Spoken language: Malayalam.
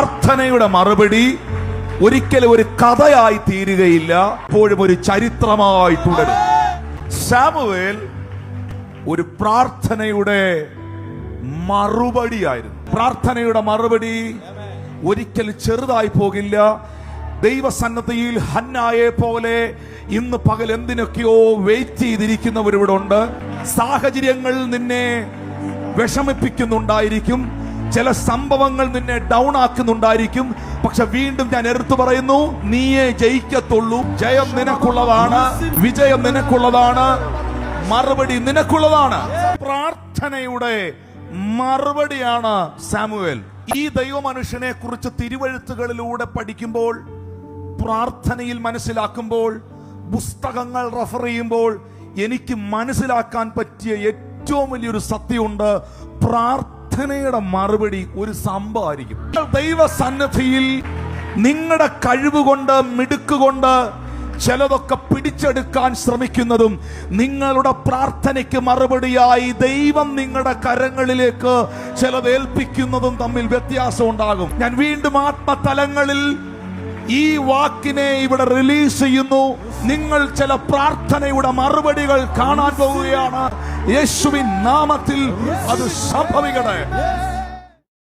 പ്രാർത്ഥനയുടെ മറുപടി ഒരിക്കലും ഒരു കഥയായി തീരുകയില്ല, എപ്പോഴും ഒരു ചരിത്രമായി തുടരും. സാമുവേൽ ഒരു പ്രാർത്ഥനയുടെ മറുപടിയായിരുന്നു. പ്രാർത്ഥനയുടെ മറുപടി ഒരിക്കൽ ചെറുതായി പോകില്ല. ദൈവസന്നദ്ധിയിൽ ഹന്നായെ പോലെ ഇന്ന് പകൽ എന്തിനൊക്കെയോ വെയിറ്റ് ചെയ്തിരിക്കുന്നവരിവിടെ ഉണ്ട്. സാഹചര്യങ്ങൾ നിന്നെ വിഷമിപ്പിക്കുന്നുണ്ടായിരിക്കും, ചില സംഭവങ്ങൾ നിന്നെ ഡൗൺ ആക്കുന്നുണ്ടായിരിക്കും. പക്ഷെ വീണ്ടും ഞാൻ എടുത്തു പറയുന്നു, നീയേ ജയിക്കത്തുള്ളൂ. ജയം നിനക്കുള്ളതാണ്, വിജയം നിനക്കുള്ളതാണ്, മറുപടി നിനക്കുള്ളതാണ്. പ്രാർത്ഥനയുടെ മറുപടിയാണ് സാമുവേൽ. ഈ ദൈവമനുഷ്യനെ കുറിച്ച് തിരുവെഴുത്തുകളിലൂടെ പഠിക്കുമ്പോൾ, പ്രാർത്ഥനയിൽ മനസ്സിലാക്കുമ്പോൾ, പുസ്തകങ്ങൾ റെഫർ ചെയ്യുമ്പോൾ എനിക്ക് മനസ്സിലാക്കാൻ പറ്റിയ ഏറ്റവും വലിയൊരു സത്യമുണ്ട്. പ്രാർത്ഥനയുടെ മറുപടി ഒരു സംഭവമായിരിക്കും. ദൈവസന്നിധിയിൽ നിങ്ങളുടെ കഴിവുകൊണ്ട്, മിടുക്കുകൊണ്ട് ചിലതൊക്കെ പിടിച്ചെടുക്കാൻ ശ്രമിക്കുന്നതും നിങ്ങളുടെ പ്രാർത്ഥനയ്ക്ക് മറുപടിയായി ദൈവം നിങ്ങളുടെ കരങ്ങളിലേക്ക് ചിലത് ഏൽപ്പിക്കുന്നതും തമ്മിൽ വ്യത്യാസം ഉണ്ടാകും. ഞാൻ വീണ്ടും ആത്മതലങ്ങളിൽ ഈ വാക്കിനെ ഇവിടെ റിലീസ് ചെയ്യുന്നു. നിങ്ങൾ ചില പ്രാർത്ഥനയുടെ മറുപടികൾ കാണാൻ പോവുകയാണ്. യേശുവിൻ നാമത്തിൽ അത് സംഭവിക്കട്ടെ.